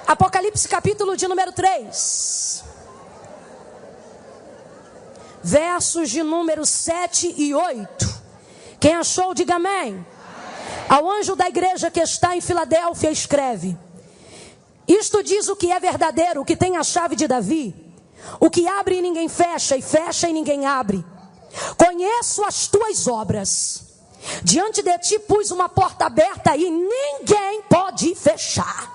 Apocalipse capítulo de número 3. Versos de número 7 e 8. Quem achou, diga amém. Ao anjo da igreja que está em Filadélfia escreve: isto diz o que é verdadeiro, o que tem a chave de Davi, o que abre e ninguém fecha, e fecha e ninguém abre. Conheço as tuas obras. Diante de ti pus uma porta aberta e ninguém pode fechar.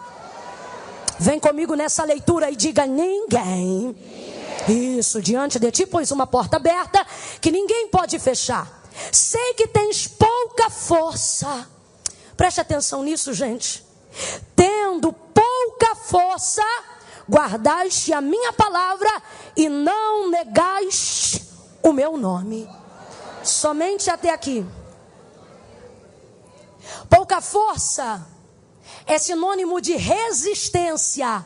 Vem comigo nessa leitura e diga ninguém. Isso, diante de ti pus uma porta aberta que ninguém pode fechar. Sei que tens pouca força. Preste atenção nisso, gente. Tendo pouca força, guardaste a minha palavra e não negaste o meu nome. Somente até aqui. Pouca força é sinônimo de resistência,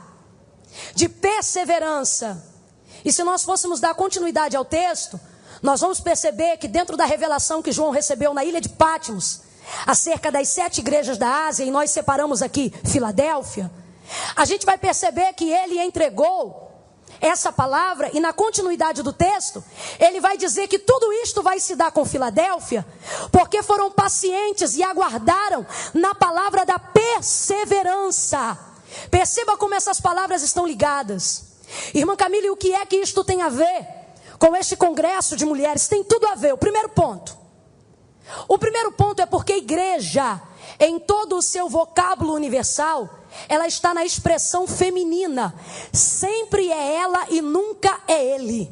de perseverança. E se nós fôssemos dar continuidade ao texto, nós vamos perceber que dentro da revelação que João recebeu na ilha de Patmos, acerca das 7 igrejas da Ásia, e nós separamos aqui Filadélfia, a gente vai perceber que ele entregou essa palavra, e na continuidade do texto, ele vai dizer que tudo isto vai se dar com Filadélfia, porque foram pacientes e aguardaram na palavra da perseverança. Perceba como essas palavras estão ligadas. Irmã Camila, o que é que isto tem a ver com este congresso de mulheres? Tem tudo a ver. O primeiro ponto é porque a igreja, em todo o seu vocábulo universal, ela está na expressão feminina. Sempre é ela e nunca é ele.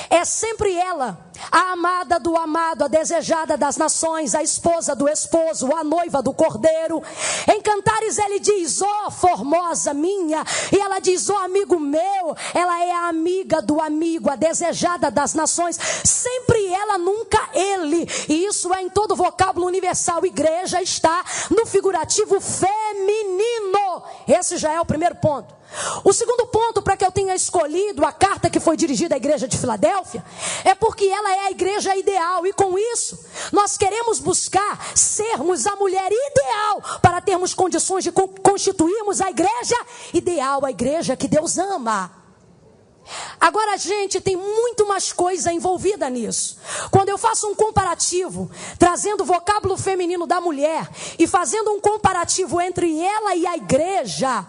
É sempre ela, a amada do amado, a desejada das nações, a esposa do esposo, a noiva do cordeiro. Em Cantares ele diz, ó formosa minha, e ela diz, ó amigo meu. Ela é a amiga do amigo, a desejada das nações. Sempre ela, nunca ele. E isso é em todo o vocábulo universal. Igreja está no figurativo feminino. Esse já é o primeiro ponto. O segundo ponto para que eu tenha escolhido a carta que foi dirigida à igreja de Filadélfia é porque ela é a igreja ideal, e com isso nós queremos buscar sermos a mulher ideal para termos condições de constituirmos a igreja ideal, a igreja que Deus ama. Agora, gente, tem muito mais coisa envolvida nisso. Quando eu faço um comparativo, trazendo o vocábulo feminino da mulher e fazendo um comparativo entre ela e a igreja,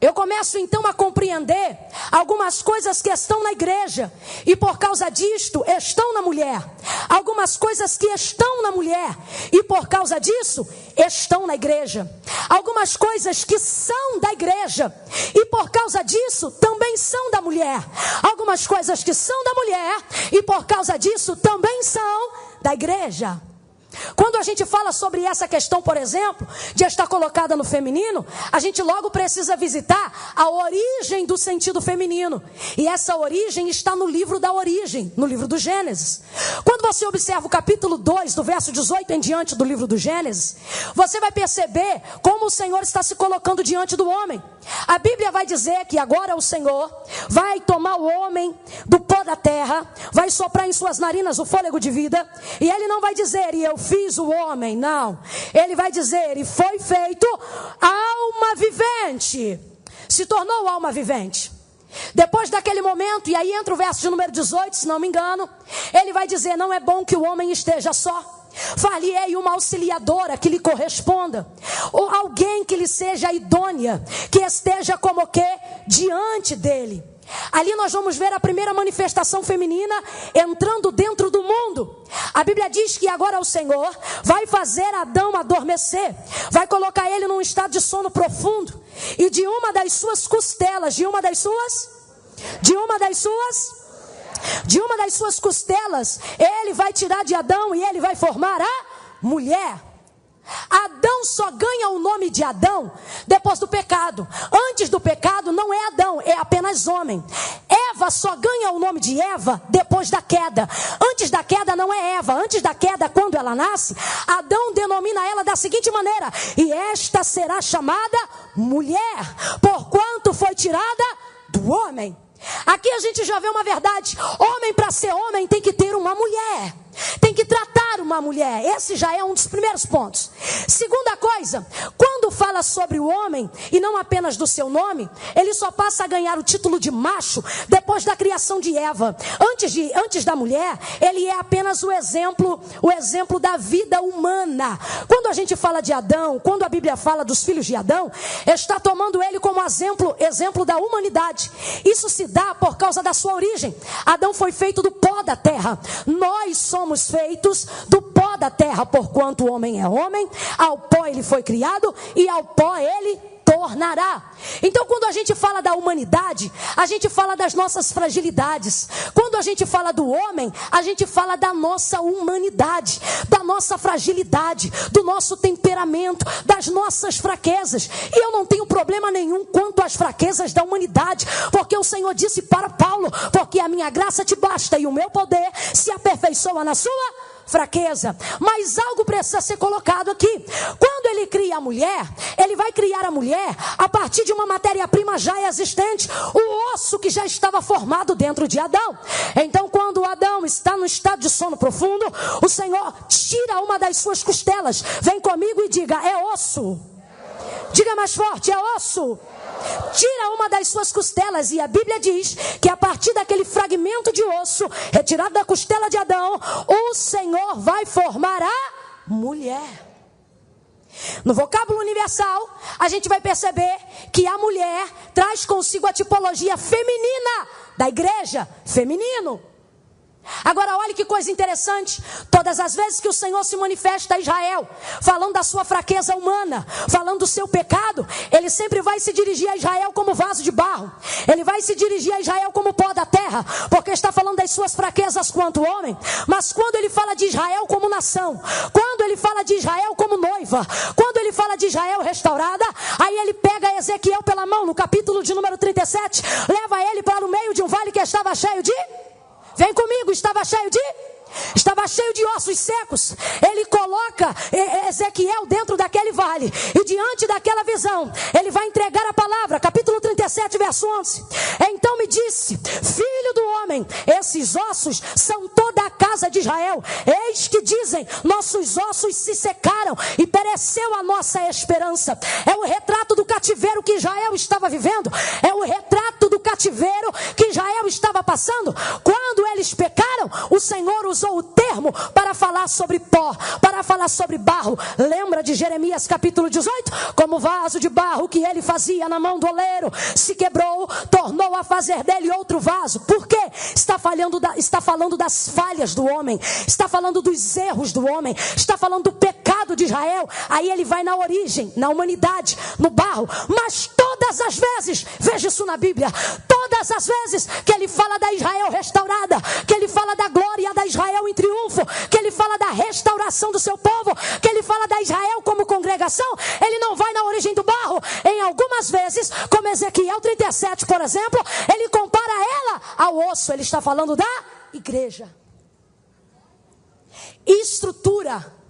eu começo então a compreender algumas coisas que estão na igreja e por causa disto estão na mulher. Algumas coisas que estão na mulher e por causa disso estão na igreja. Algumas coisas que são da igreja e por causa disso também são da mulher. Algumas coisas que são da mulher e por causa disso também são da igreja. Quando a gente fala sobre essa questão, por exemplo, de estar colocada no feminino, a gente logo precisa visitar a origem do sentido feminino. E essa origem está no livro da origem, no livro do Gênesis. Quando você observa o capítulo 2, do verso 18 em diante do livro do Gênesis, você vai perceber como o Senhor está se colocando diante do homem. A Bíblia vai dizer que agora o Senhor vai tomar o homem do pó da terra, vai soprar em suas narinas o fôlego de vida, e ele não vai dizer, e eu fiz o homem, não. Ele vai dizer, e foi feito alma vivente. Se tornou alma vivente. Depois daquele momento, e aí entra o verso de número 18, se não me engano, ele vai dizer, não é bom que o homem esteja só. Far-lhe-ei uma auxiliadora que lhe corresponda, ou alguém que lhe seja idônea, que esteja como que diante dele. Ali nós vamos ver a primeira manifestação feminina entrando dentro do mundo. A Bíblia diz que agora o Senhor vai fazer Adão adormecer, vai colocar ele num estado de sono profundo, e de uma das suas costelas, de uma das suas costelas, ele vai tirar de Adão e ele vai formar a mulher. Adão só ganha o nome de Adão depois do pecado. Antes do pecado não é Adão, é apenas homem. Eva só ganha o nome de Eva depois da queda. Antes da queda não é Eva. Antes da queda, quando ela nasce, Adão denomina ela da seguinte maneira: e esta será chamada mulher, porquanto foi tirada do homem. Aqui a gente já vê uma verdade. Homem, para ser homem, tem que ter uma mulher. tem que tratar uma mulher. Esse já é um dos primeiros pontos. Segunda coisa, quando fala sobre o homem, e não apenas do seu nome, ele só passa a ganhar o título de macho depois da criação de Eva. Antes da mulher, ele é apenas o exemplo da vida humana. Quando a gente fala de Adão, quando a Bíblia fala dos filhos de Adão, está tomando ele como exemplo da humanidade. Isso se dá por causa da sua origem. Adão foi feito do pó da terra. Nós somos feitos do pó da terra, porquanto o homem é homem, ao pó ele foi criado e ao pó ele tornará. Então, quando a gente fala da humanidade, a gente fala das nossas fragilidades. Quando a gente fala do homem, a gente fala da nossa humanidade, da nossa fragilidade, do nosso temperamento, das nossas fraquezas. E eu não tenho problema nenhum quanto às fraquezas da humanidade, porque o Senhor disse para Paulo: porque a minha graça te basta e o meu poder se aperfeiçoa na sua fraqueza. Mas algo precisa ser colocado aqui. Quando ele cria a mulher, ele vai criar a mulher a partir de uma matéria-prima já existente, o osso que já estava formado dentro de Adão. Então, quando Adão está no estado de sono profundo, o Senhor tira uma das suas costelas. Vem comigo e diga: é osso. Diga mais forte: é osso. Tira uma das suas costelas, e a Bíblia diz que a partir daquele fragmento de osso retirado da costela de Adão, o Senhor vai formar a mulher. No vocábulo universal, a gente vai perceber que a mulher traz consigo a tipologia feminina da igreja, feminino. Agora olhe que coisa interessante. Todas as vezes que o Senhor se manifesta a Israel, falando da sua fraqueza humana, falando do seu pecado, ele sempre vai se dirigir a Israel como vaso de barro. Ele vai se dirigir a Israel como pó da terra, porque está falando das suas fraquezas quanto homem. Mas quando ele fala de Israel como nação, quando ele fala de Israel como noiva, quando ele fala de Israel restaurada, aí ele pega Ezequiel pela mão, no capítulo de número 37, leva ele para o meio de um vale que estava cheio de... Vem comigo, estava cheio de ossos secos. Ele coloca Ezequiel dentro daquele vale, e diante daquela visão, ele vai entregar a palavra. Capítulo 37, verso 11. Então me disse: filho do homem, esses ossos são toda a casa de Israel. Eis que dizem: nossos ossos se secaram e pereceu a nossa esperança. É o retrato do cativeiro que Israel estava vivendo. É o retrato do cativeiro que Israel estava passando. Quando eles pecaram, o Senhor usou o termo para falar sobre pó, para falar sobre barro. Lembra de Jeremias capítulo 18? Como vaso de barro que ele fazia na mão do oleiro se quebrou, tornou a fazer dele outro vaso. Por quê? Está falando das falhas do homem, está falando dos erros do homem, está falando do pecado de Israel. Aí ele vai na origem, na humanidade, no barro. Mas todas as vezes, veja isso na Bíblia, todas as vezes que ele fala da Israel restaurada, que ele fala da glória da Israel em triunfo, que ele fala da restauração do seu povo, que ele fala da Israel como congregação, ele não vai na origem do barro. Em algumas vezes, como Ezequiel 37, por exemplo, ele compara ela ao osso. Ele está falando da igreja. Estrutura.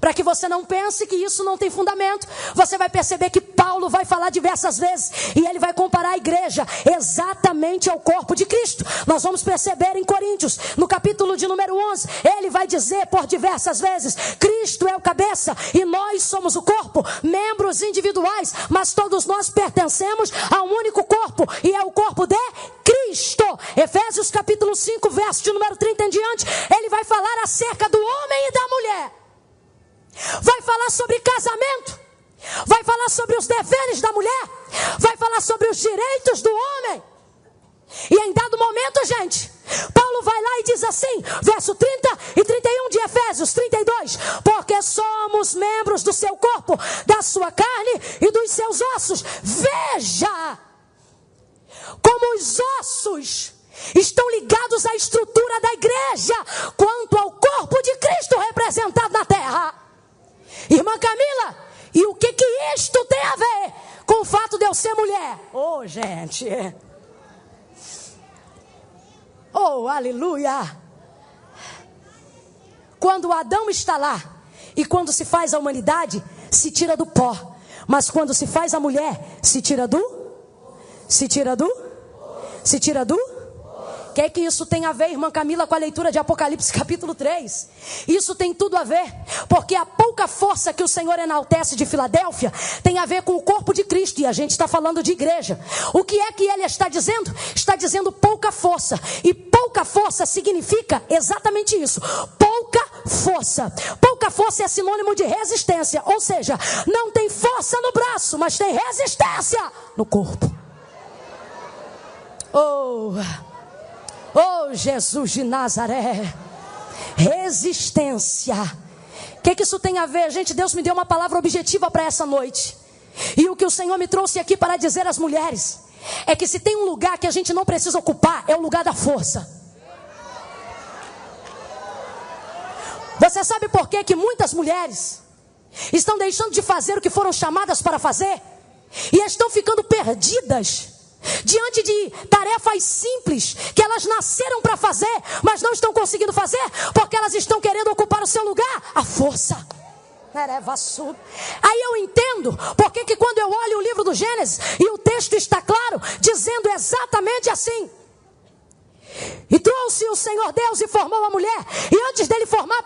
Para que você não pense que isso não tem fundamento, você vai perceber que Paulo vai falar diversas vezes, e ele vai comparar a igreja exatamente ao corpo de Cristo. Nós vamos perceber em Coríntios, no capítulo de número 11, ele vai dizer por diversas vezes: Cristo é o cabeça e nós somos o corpo, membros individuais, mas todos nós pertencemos a um único corpo, e é o corpo de Cristo. Efésios capítulo 5, verso de número 30 em diante, ele vai falar acerca do homem e da mulher. Vai falar sobre casamento, vai falar sobre os deveres da mulher, vai falar sobre os direitos do homem. E em dado momento, gente, Paulo vai lá e diz assim, verso 30 e 31 de Efésios 32: porque somos membros do seu corpo, da sua carne e dos seus ossos. Veja como os ossos estão ligados à estrutura da igreja, quanto ao corpo de Cristo representado na terra. Irmã Camila, e o que isto tem a ver com o fato de eu ser mulher? Oh, gente. Oh, aleluia. Quando Adão está lá, e quando se faz a humanidade, se tira do pó. Mas quando se faz a mulher, se tira do? Que isso tem a ver, irmã Camila, com a leitura de Apocalipse capítulo 3? Isso tem tudo a ver, porque a pouca força que o Senhor enaltece de Filadélfia tem a ver com o corpo de Cristo, e a gente está falando de igreja. O que é que ele está dizendo? Está dizendo pouca força, e pouca força significa exatamente isso, pouca força. Pouca força é sinônimo de resistência, ou seja, não tem força no braço, mas tem resistência no corpo. Oh, Jesus de Nazaré, resistência. O que isso tem a ver, gente? Deus me deu uma palavra objetiva para essa noite, e o que o Senhor me trouxe aqui para dizer às mulheres é que se tem um lugar que a gente não precisa ocupar, é o lugar da força. Você sabe por que muitas mulheres estão deixando de fazer o que foram chamadas para fazer? E estão ficando perdidas diante de tarefas simples que elas nasceram para fazer, mas não estão conseguindo fazer, porque elas estão querendo ocupar o seu lugar, a força. Aí eu entendo porque que quando eu olho o livro do Gênesis, e o texto está claro, dizendo exatamente assim: e trouxe o Senhor Deus e formou a mulher. E antes dele formar,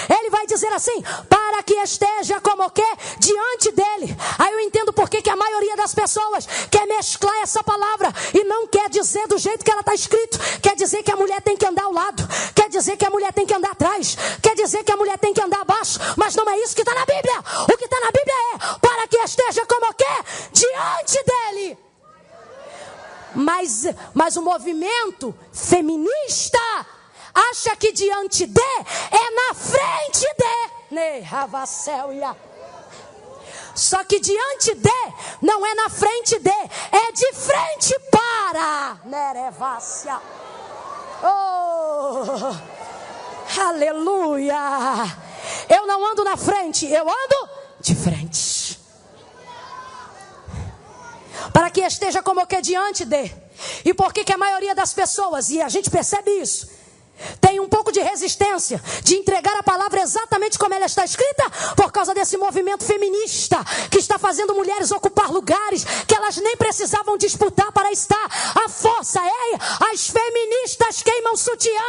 ele vai dizer assim: para que esteja como o quê? Diante dele. Aí eu entendo porque que a maioria das pessoas quer mesclar essa palavra e não quer dizer do jeito que ela está escrito. Quer dizer que a mulher tem que andar ao lado, quer dizer que a mulher tem que andar atrás, quer dizer que a mulher tem que andar abaixo. Mas não é isso que está na Bíblia. O que está na Bíblia é: para que esteja como o quê? Diante dele. Mas o movimento feminista acha que diante de é na frente de. Só que diante de não é na frente de, é de frente para. Nerevácia. Oh, aleluia. Eu não ando na frente, eu ando de frente. Para que esteja como que diante de. E por que a maioria das pessoas, e a gente percebe isso, tem um pouco de resistência de entregar a palavra exatamente como ela está escrita? Por causa desse movimento feminista que está fazendo mulheres ocupar lugares que elas nem precisavam disputar para estar. A força é: as feministas queimam o sutiã,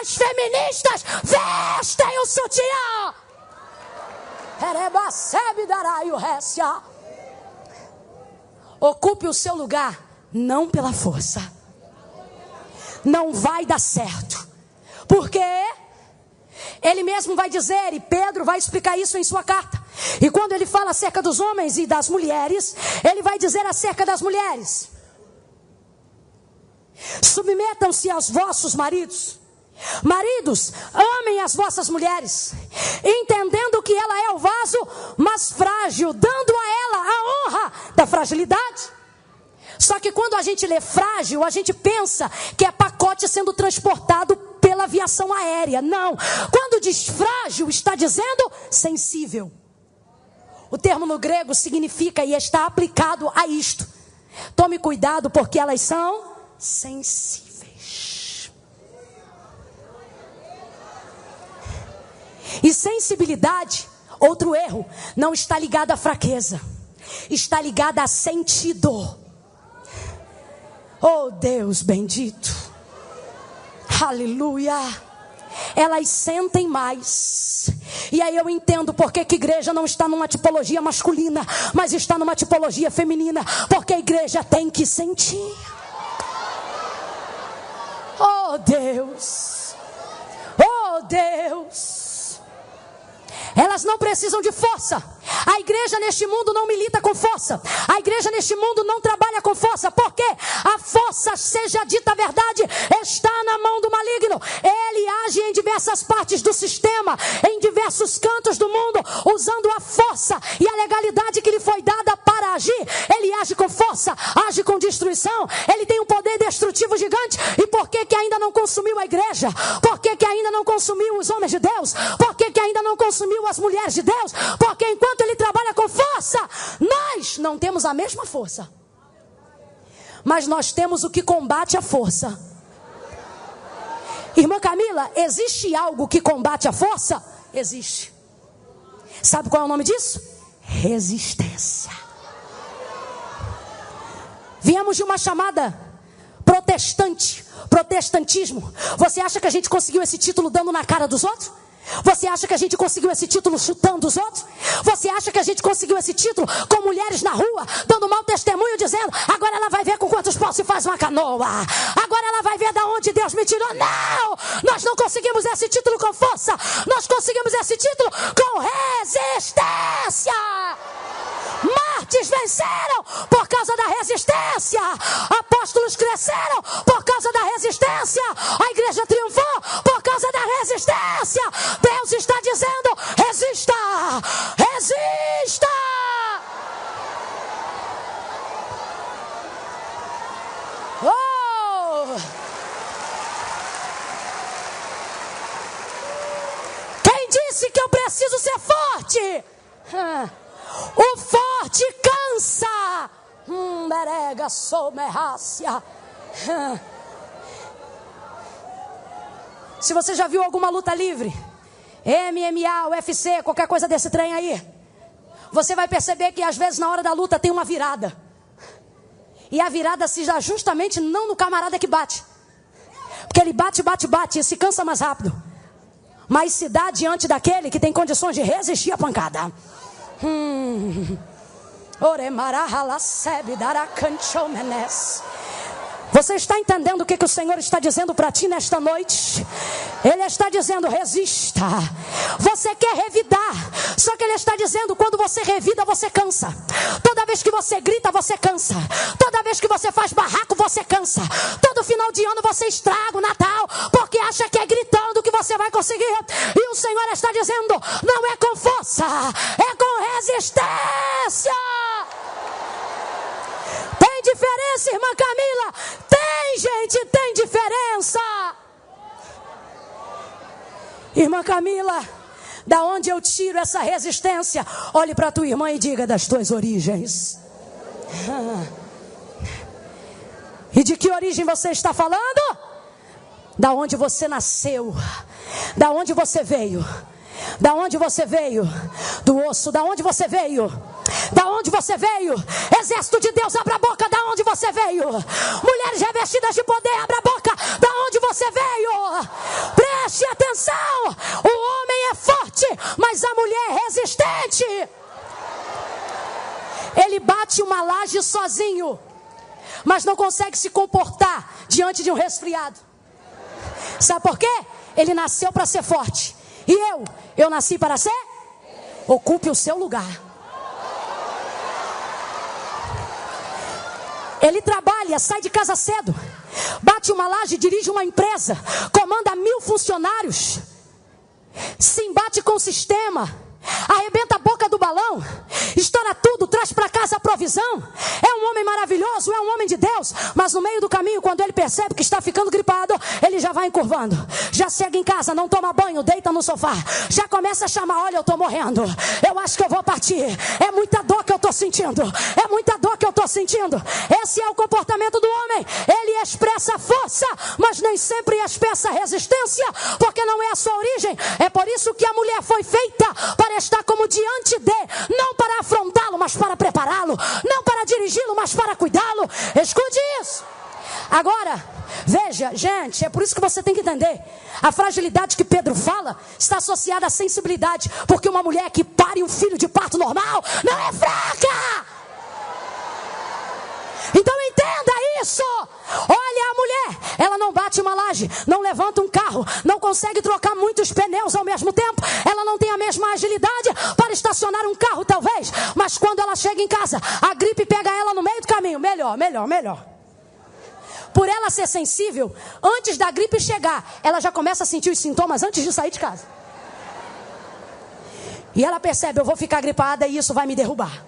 as feministas vestem o sutiã. Ocupe o seu lugar, não pela força. Não vai dar certo. Porque ele mesmo vai dizer, e Pedro vai explicar isso em sua carta. E quando ele fala acerca dos homens e das mulheres, ele vai dizer acerca das mulheres: submetam-se aos vossos maridos. Maridos, amem as vossas mulheres, entendendo que ela é o vaso mais frágil, dando a ela a honra da fragilidade. Só que quando a gente lê frágil, a gente pensa que é pacote sendo transportado pela aviação aérea. Não, quando diz frágil, está dizendo sensível. O termo no grego significa e está aplicado a isto: tome cuidado, porque elas são sensíveis. E sensibilidade, outro erro, não está ligada à fraqueza, está ligada a sentido. Oh Deus bendito, aleluia. Elas sentem mais. E aí eu entendo porque que a igreja não está numa tipologia masculina, mas está numa tipologia feminina. Porque a igreja tem que sentir. Oh Deus, oh Deus. Elas não precisam de força. A igreja neste mundo não milita com força. A igreja neste mundo não trabalha com força. Porque a força, seja dita a verdade, está na mão do maligno. Ele age em diversas partes do sistema, em diversos cantos do mundo, usando a força e a legalidade que lhe foi dada para agir. Ele age com força, age com destruição. Ele tem um poder destrutivo gigante. E por que ainda não consumiu a igreja? Por que ainda não consumiu os homens de Deus? Por que ainda não consumiu as mulheres de Deus? Porque enquanto ele trabalha com força, nós não temos a mesma força, mas nós temos o que combate a força. Irmã Camila, existe algo que combate a força? Existe. Sabe qual é o nome disso? Resistência. Viemos de uma chamada protestante Protestantismo. Você acha que a gente conseguiu esse título dando na cara dos outros? Você acha que a gente conseguiu esse título chutando os outros? Você acha que a gente conseguiu esse título com mulheres na rua, dando mau testemunho, dizendo: agora ela vai ver com quantos paus se faz uma canoa, agora ela vai ver da onde Deus me tirou? Não! Nós não conseguimos esse título com força, nós conseguimos esse título com resistência. Mártires venceram por causa da resistência. Apóstolos cresceram por causa da resistência. A igreja triunfou por causa da resistência. Deus está dizendo: resista, resista. Oh! Quem disse que eu preciso ser forte? O forte cansa. Berega somerrácia. Se você já viu alguma luta livre, MMA, UFC, qualquer coisa desse trem aí, você vai perceber que às vezes na hora da luta tem uma virada. E a virada se dá justamente não no camarada que bate, porque ele bate e se cansa mais rápido, mas se dá diante daquele que tem condições de resistir à pancada. Você está entendendo o que o Senhor está dizendo para ti nesta noite? Ele está dizendo: resista. Você quer revidar, só que Ele está dizendo: quando você revida, você cansa. Toda vez que você grita, você cansa. Toda vez que você faz barraco, você cansa. Todo final de ano você estraga o Natal, porque acha que é gritando que você vai conseguir. E o Senhor está dizendo: não é com força, é com resistência. Tem diferença, irmã Camila? Tem, gente, tem diferença. Irmã Camila, da onde eu tiro essa resistência? Olhe para tua irmã e diga: das tuas origens. E de que origem você está falando? Da onde você nasceu. Da onde você veio. Da onde você veio? Do osso. Da onde você veio? Da onde você veio? Exército de Deus, abra a boca. Da onde você veio? Mulheres revestidas de poder, abra a boca. Da onde você veio? Preste atenção. O homem é forte, mas a mulher é resistente. Ele bate uma laje sozinho, mas não consegue se comportar diante de um resfriado. Sabe por quê? Ele nasceu para ser forte. E eu nasci para ser? Ocupe o seu lugar. Ele trabalha, sai de casa cedo, bate uma laje, dirige uma empresa, comanda 1000 funcionários, se embate com o sistema, arrebenta a boca do balão, estoura tudo, traz para casa a provisão. É um homem maravilhoso, é um homem de Deus. Mas no meio do caminho, quando ele percebe que está ficando gripado, ele já vai encurvando, já chega em casa, não toma banho, deita no sofá, já começa a chamar: olha, eu estou morrendo, eu acho que eu vou partir, é muita dor que eu estou sentindo, é muita dor que eu estou sentindo. Esse é o comportamento do homem. Ele expressa força, mas nem sempre expressa resistência, porque não é a sua origem. É por isso que a mulher foi feita para estar como diante de, não para afrontá-lo, mas para prepará-lo, não para dirigi-lo, mas para cuidá-lo. Escute isso. Agora, veja, gente, é por isso que você tem que entender: a fragilidade que Pedro fala está associada à sensibilidade, porque uma mulher que pare um filho de parto normal não é fraca. Então entenda isso. Olha a mulher, ela não bate uma laje, não levanta um carro, não consegue trocar muitos pneus ao mesmo tempo, ela não tem a mesma agilidade para estacionar um carro talvez, mas quando ela chega em casa, a gripe pega ela no meio do caminho. Melhor. Por ela ser sensível, antes da gripe chegar, ela já começa a sentir os sintomas antes de sair de casa. E ela percebe: eu vou ficar gripada e isso vai me derrubar.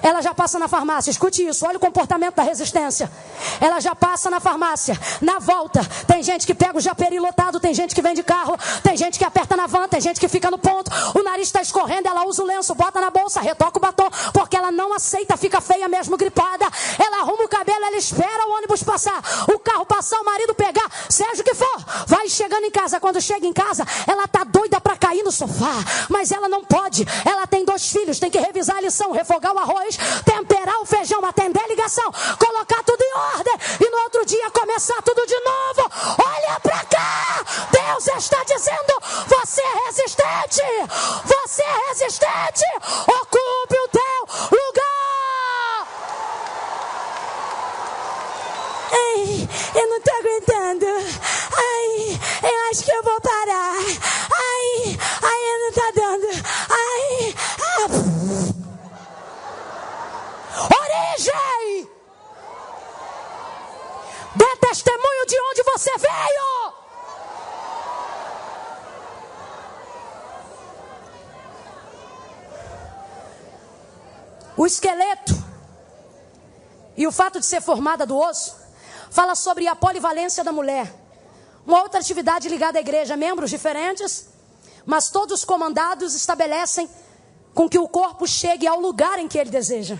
Ela já passa na farmácia, escute isso, olha o comportamento da resistência. Ela já passa na farmácia, na volta, tem gente que pega o japeri lotado, tem gente que vem de carro, tem gente que aperta na van, tem gente que fica no ponto, o nariz está escorrendo, ela usa o lenço, bota na bolsa, retoca o batom, porque ela não aceita, fica feia mesmo gripada. Ela arruma o cabelo, ela espera o ônibus passar, o carro passar, o marido pegar, seja o que for, vai chegando em casa. Quando chega em casa, ela está doida para cair no sofá, mas ela não pode, ela tem 2 filhos, tem que revisar a lição, refogar o arroz, temperar o feijão, atender a ligação, colocar tudo em ordem, e no outro dia começa começar tudo de novo. Olha para cá. Deus está dizendo: você é resistente. Você é resistente. Ocupe o teu lugar. Ai, eu não estou aguentando. Ai, eu acho que eu vou parar. Ai, eu não está dando. Ai, origem. Dê testemunho de onde você veio. O esqueleto e o fato de ser formada do osso fala sobre a polivalência da mulher. Uma outra atividade ligada à igreja, membros diferentes, mas todos comandados estabelecem com que o corpo chegue ao lugar em que ele deseja.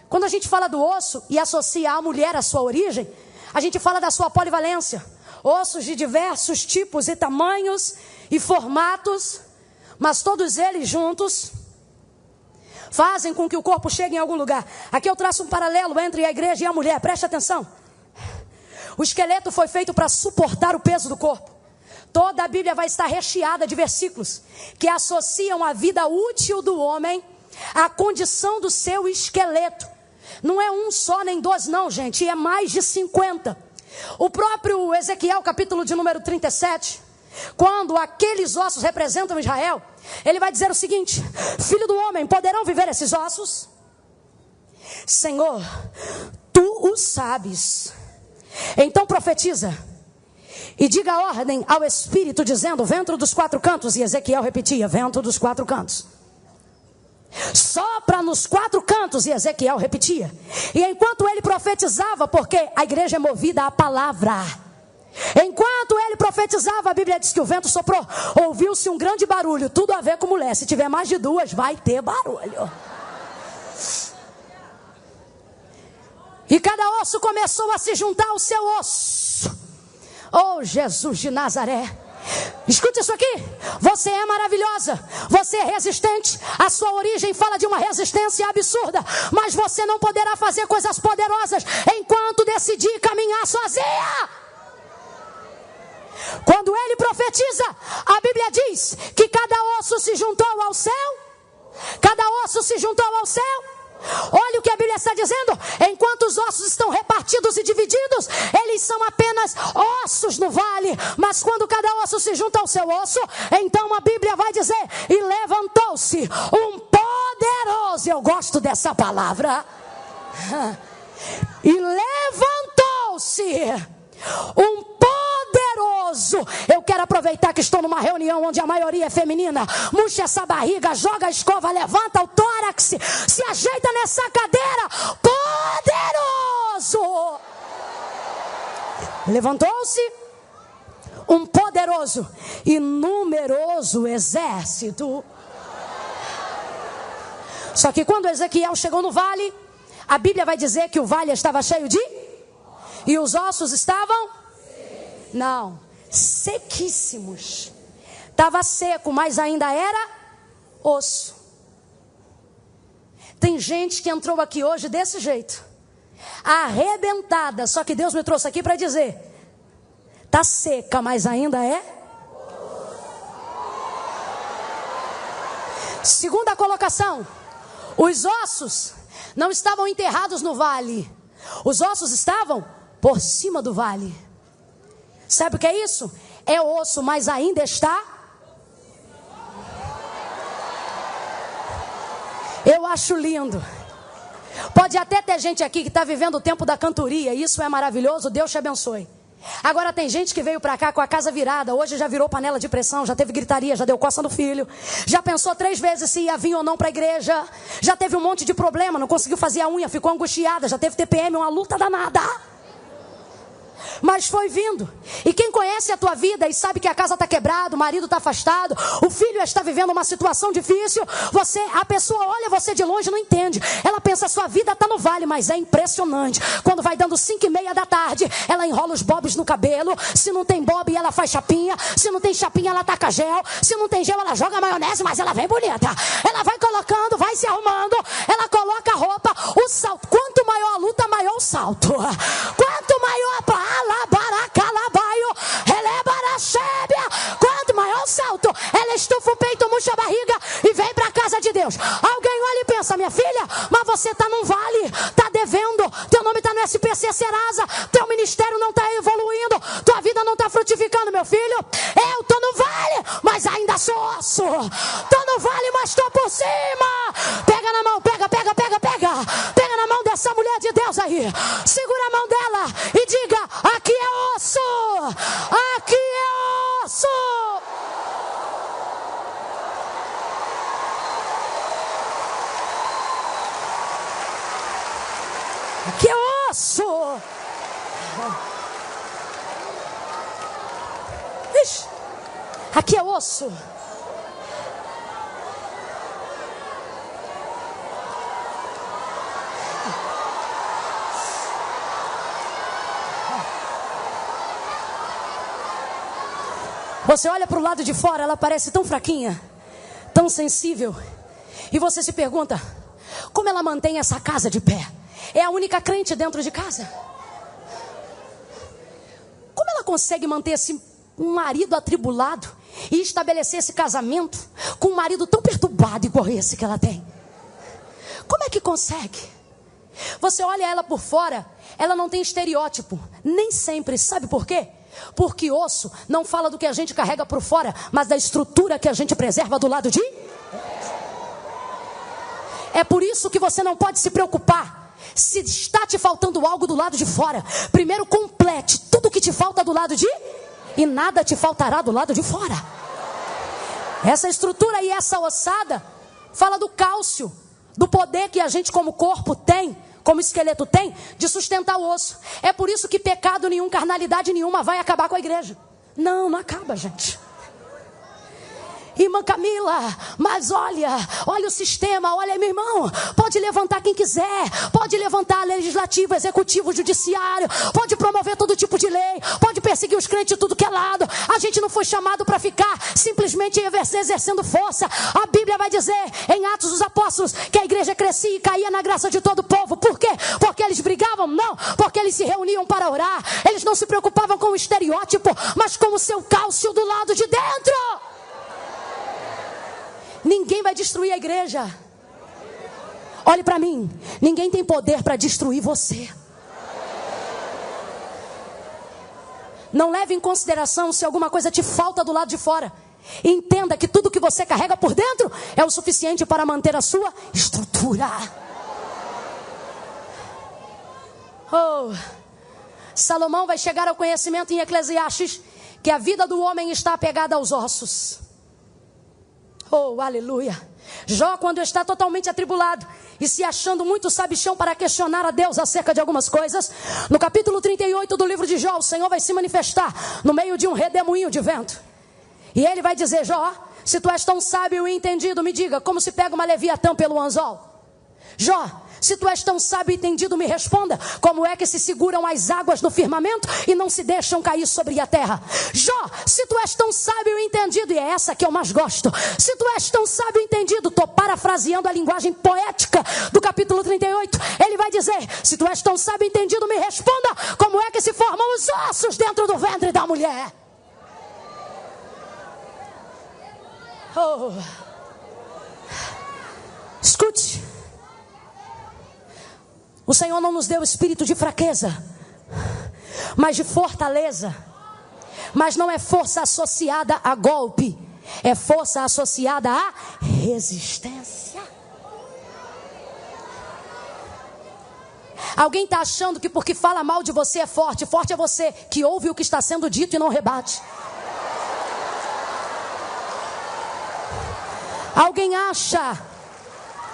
Quando a gente fala do osso e associa a mulher à sua origem, a gente fala da sua polivalência. Ossos de diversos tipos e tamanhos e formatos, mas todos eles juntos fazem com que o corpo chegue em algum lugar. Aqui eu traço um paralelo entre a igreja e a mulher, preste atenção. O esqueleto foi feito para suportar o peso do corpo. Toda a Bíblia vai estar recheada de versículos que associam a vida útil do homem à condição do seu esqueleto. Não é um só nem dois não, gente, é mais de 50. O próprio Ezequiel, capítulo de número 37, quando aqueles ossos representam Israel, ele vai dizer o seguinte: filho do homem, poderão viver esses ossos? Senhor, tu o sabes. Então profetiza e diga a ordem ao Espírito, dizendo: vento dos quatro cantos. E Ezequiel repetia: vento dos quatro cantos. Sopra nos quatro cantos. E Ezequiel repetia. E enquanto ele profetizava, porque a igreja é movida à palavra, enquanto ele profetizava, a Bíblia diz que o vento soprou, ouviu-se um grande barulho. Tudo a ver com mulher. Se tiver mais de duas, vai ter barulho. E cada osso começou a se juntar ao seu osso. Oh, Jesus de Nazaré. Escute isso aqui. Você é maravilhosa. Você é resistente. A sua origem fala de uma resistência absurda. Mas você não poderá fazer coisas poderosas enquanto decidir caminhar sozinha. Quando ele profetiza, a Bíblia diz que cada osso se juntou ao céu. Cada osso se juntou ao céu. Olha o que a Bíblia está dizendo. Enquanto os ossos estão repartidos e divididos, eles são apenas ossos no vale. Mas quando cada osso se junta ao seu osso, então a Bíblia vai dizer: e levantou-se um poderoso. Eu gosto dessa palavra. E levantou-se um poderoso. Eu quero aproveitar que estou numa reunião onde a maioria é feminina. Murcha essa barriga, joga a escova, levanta o tórax, se ajeita nessa cadeira. Poderoso. Levantou-se um poderoso e numeroso exército. Só que quando Ezequiel chegou no vale, a Bíblia vai dizer que o vale estava cheio de... E os ossos estavam? Não, sequíssimos. Estava seco, mas ainda era osso. Tem gente que entrou aqui hoje desse jeito, arrebentada. Só que Deus me trouxe aqui para dizer: está seca, mas ainda é. Segunda colocação: os ossos não estavam enterrados no vale. Os ossos estavam por cima do vale. Sabe o que é isso? É osso, mas ainda está. Eu acho lindo. Pode até ter gente aqui que está vivendo o tempo da cantoria. Isso é maravilhoso, Deus te abençoe. Agora tem gente que veio para cá com a casa virada. Hoje já virou panela de pressão, já teve gritaria, já deu coça no filho. Já pensou 3 vezes se ia vir ou não para a igreja. Já teve um monte de problema, não conseguiu fazer a unha, ficou angustiada. Já teve TPM, uma luta danada. Mas foi vindo. E quem conhece a tua vida e sabe que a casa está quebrada, o marido está afastado, o filho está vivendo uma situação difícil, a pessoa olha você de longe e não entende. Ela pensa: a sua vida está no vale. Mas é impressionante. Quando vai dando 5:30 da tarde, ela enrola os bobs no cabelo. Se não tem bob, ela faz chapinha. Se não tem chapinha, ela taca gel. Se não tem gel, ela joga maionese, mas ela vem bonita. Ela vai colocando, vai se arrumando. Ela coloca a roupa, o salto. Quanto maior a luta, maior o salto. Quanto maior a dias. Alguém olha e pensa: minha filha, mas você está num vale, está devendo, teu nome está no SPC Serasa, teu ministério não está evoluindo, tua vida não está frutificando. Meu filho, eu estou no vale, mas ainda sou osso. Estou no vale, mas estou por cima. Pega na mão, pega na mão dessa mulher de Deus aí, segura a mão dela e diga: aqui é osso, aqui é osso. Aqui é osso. Ixi, aqui é osso. Você olha para o lado de fora, ela parece tão fraquinha, tão sensível. E você se pergunta: como ela mantém essa casa de pé? É a única crente dentro de casa. Como ela consegue manter esse marido atribulado e estabelecer esse casamento com um marido tão perturbado igual esse que ela tem? Como é que consegue? Você olha ela por fora, ela não tem estereótipo, nem sempre. Sabe por quê? Porque osso não fala do que a gente carrega por fora, mas da estrutura que a gente preserva do lado de. É por isso que você não pode se preocupar se está te faltando algo do lado de fora. Primeiro complete tudo que te falta do lado de, e nada te faltará do lado de fora. Essa estrutura e essa ossada fala do cálcio, do poder que a gente como corpo tem, como esqueleto tem, de sustentar o osso. É por isso que pecado nenhum, carnalidade nenhuma vai acabar com a igreja. Não acaba, gente. Irmã Camila, mas olha o sistema, olha, meu irmão, pode levantar quem quiser, pode levantar legislativo, executivo, judiciário, pode promover todo tipo de lei, pode perseguir os crentes de tudo que é lado. A gente não foi chamado para ficar simplesmente exercendo força. A Bíblia vai dizer em Atos dos Apóstolos que a igreja crescia e caía na graça de todo o povo. Por quê? Porque eles brigavam? Não, porque eles se reuniam para orar. Eles não se preocupavam com o estereótipo, mas com o seu cálcio do lado de dentro. Ninguém vai destruir a igreja. Olhe para mim, ninguém tem poder para destruir você. Não leve em consideração se alguma coisa te falta do lado de fora. Entenda que tudo que você carrega por dentro é o suficiente para manter a sua estrutura. Salomão vai chegar ao conhecimento em Eclesiastes que a vida do homem está apegada aos ossos. Aleluia. Jó, quando está totalmente atribulado e se achando muito sabichão para questionar a Deus acerca de algumas coisas, no capítulo 38 do livro de Jó, o Senhor vai se manifestar no meio de um redemoinho de vento. E ele vai dizer: Jó, se tu és tão sábio e entendido, me diga como se pega uma leviatã pelo anzol. Jó, se tu és tão sábio e entendido, me responda como é que se seguram as águas no firmamento e não se deixam cair sobre a terra. Jó, se tu és tão sábio e entendido, e é essa que eu mais gosto, se tu és tão sábio e entendido, estou parafraseando a linguagem poética do capítulo 38, ele vai dizer: se tu és tão sábio e entendido, me responda como é que se formam os ossos dentro do ventre da mulher. Escute. O Senhor não nos deu espírito de fraqueza, mas de fortaleza. Mas não é força associada a golpe, é força associada a resistência. Alguém está achando que porque fala mal de você é forte. Forte é você que ouve o que está sendo dito e não rebate. Alguém acha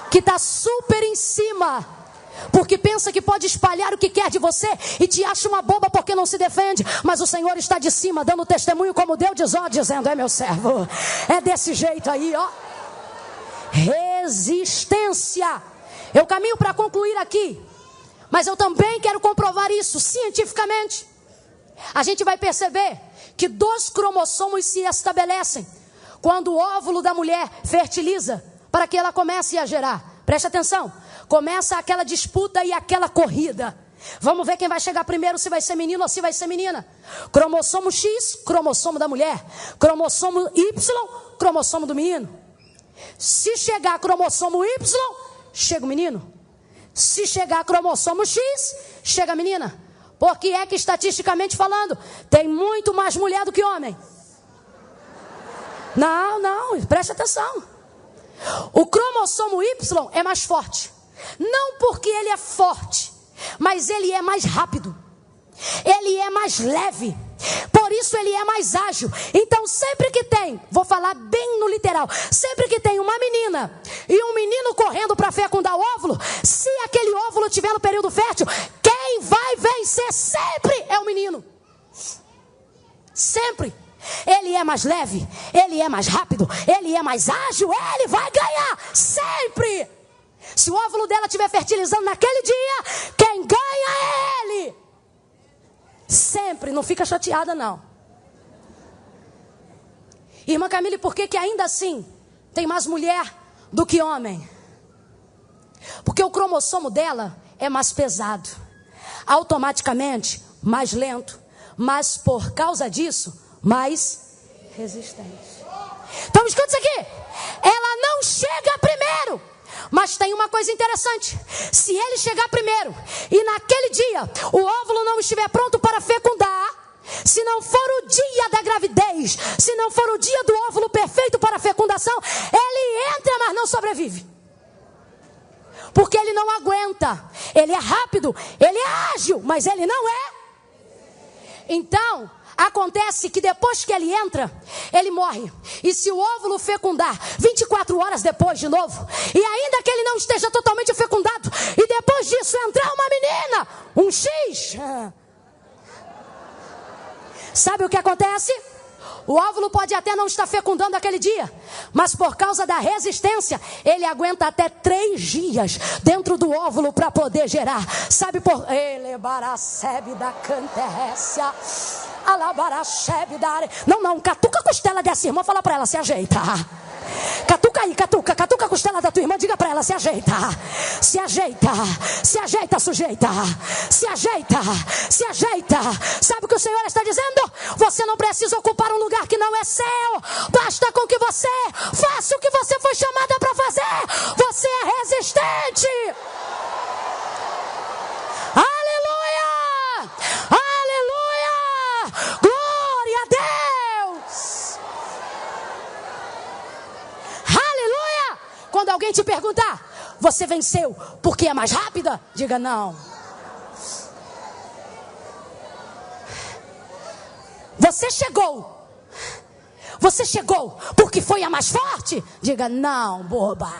que está super em cima porque pensa que pode espalhar o que quer de você e te acha uma boba porque não se defende. Mas o Senhor está de cima dando testemunho como Deus diz, dizendo: é meu servo. É desse jeito aí, ó. Resistência. Eu caminho para concluir aqui, mas eu também quero comprovar isso cientificamente. A gente vai perceber que 2 cromossomos se estabelecem quando o óvulo da mulher fertiliza para que ela comece a gerar. Preste atenção. Começa aquela disputa e aquela corrida. Vamos ver quem vai chegar primeiro, se vai ser menino ou se vai ser menina. Cromossomo X, cromossomo da mulher. Cromossomo Y, cromossomo do menino. Se chegar cromossomo Y, chega o menino. Se chegar cromossomo X, chega a menina. Porque é que, estatisticamente falando, tem muito mais mulher do que homem. Não, preste atenção. O cromossomo Y é mais forte. Não porque ele é forte, mas ele é mais rápido. Ele é mais leve. Por isso ele é mais ágil. Então sempre que tem, vou falar bem no literal, sempre que tem uma menina e um menino correndo para fecundar o óvulo, se aquele óvulo estiver no período fértil, quem vai vencer sempre é o menino. Sempre. Ele é mais leve, ele é mais rápido, ele é mais ágil, ele vai ganhar sempre. Se o óvulo dela estiver fertilizando naquele dia, quem ganha é ele. Sempre, não fica chateada não. Irmã Camille, por que ainda assim tem mais mulher do que homem? Porque o cromossomo dela é mais pesado, automaticamente mais lento, mas por causa disso, mais resistente. Então escuta isso aqui. Ela não chega primeiro. Mas tem uma coisa interessante. Se ele chegar primeiro e naquele dia o óvulo não estiver pronto para fecundar, se não for o dia da gravidez, se não for o dia do óvulo perfeito para a fecundação, ele entra, mas não sobrevive. Porque ele não aguenta. Ele é rápido, ele é ágil, mas ele não é. Então, acontece que depois que ele entra, ele morre. E se o óvulo fecundar 24 horas depois de novo, e ainda que ele não esteja totalmente fecundado, e depois disso entrar uma menina, um X, sabe o que acontece? O óvulo pode até não estar fecundando aquele dia, mas por causa da resistência, ele aguenta até 3 dias dentro do óvulo para poder gerar. Sabe por... Não, catuca a costela dessa irmã, fala para ela, se ajeita. Catuca aí, catuca a costela da tua irmã, diga para ela, se ajeita. Se ajeita, sujeita. Se ajeita. Sabe o que o Senhor está dizendo? Você não precisa ocupar um lugar que não é seu. Basta com que você faça o que você foi chamada para fazer. Você é resistente. Aleluia! Aleluia! Glória a Deus! Aleluia! Quando alguém te perguntar, você venceu porque é mais rápida? Diga não. Você chegou porque foi a mais forte? Diga não, boba.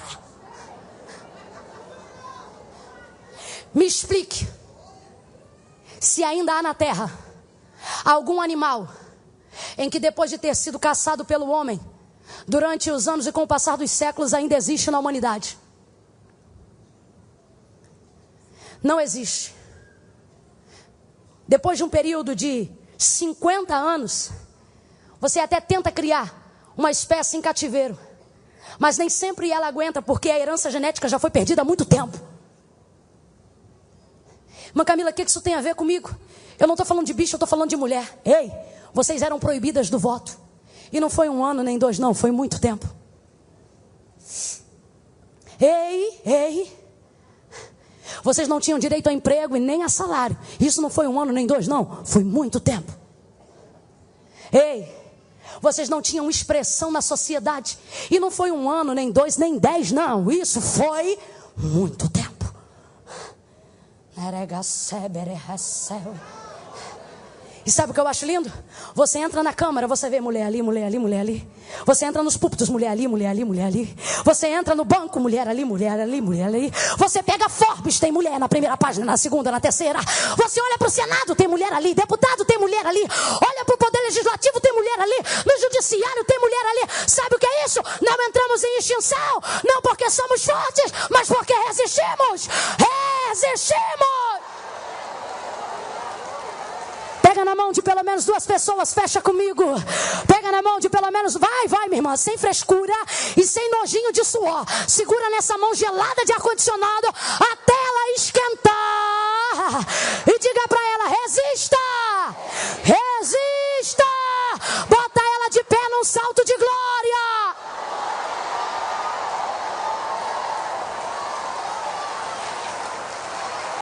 Me explique. Se ainda há na terra algum animal em que depois de ter sido caçado pelo homem, durante os anos e com o passar dos séculos ainda existe na humanidade. Não existe. Depois de um período de 50 anos, você até tenta criar uma espécie em cativeiro, mas nem sempre ela aguenta, porque a herança genética já foi perdida há muito tempo. Irmã Camila, o que isso tem a ver comigo? Eu não estou falando de bicho, eu estou falando de mulher. Ei, vocês eram proibidas do voto. E não foi 1 ano nem 2 não, foi muito tempo. Ei. Vocês não tinham direito a emprego e nem a salário. Isso não foi 1 ano nem 2 não, foi muito tempo. Ei, vocês não tinham expressão na sociedade. E não foi 1 ano, nem 2, nem 10 não. Isso foi muito tempo. E sabe o que eu acho lindo? Você entra na câmara, você vê mulher ali, mulher ali, mulher ali. Você entra nos púlpitos, mulher ali, mulher ali, mulher ali. Você entra no banco, mulher ali, mulher ali, mulher ali. Você pega Forbes, tem mulher na primeira página, na segunda, na terceira. Você olha para o Senado, tem mulher ali. Deputado, tem mulher ali. Olha para o Poder Legislativo, tem mulher ali. No Judiciário, tem mulher ali. Sabe o que é isso? Não entramos em extinção, não porque somos fortes, mas porque resistimos. Resistimos! Pega na mão de pelo menos 2 pessoas, fecha comigo. Pega na mão de pelo menos, vai minha irmã, sem frescura e sem nojinho de suor. Segura nessa mão gelada de ar-condicionado até ela esquentar. E diga pra ela, resista! Resista! Bota ela de pé num salto de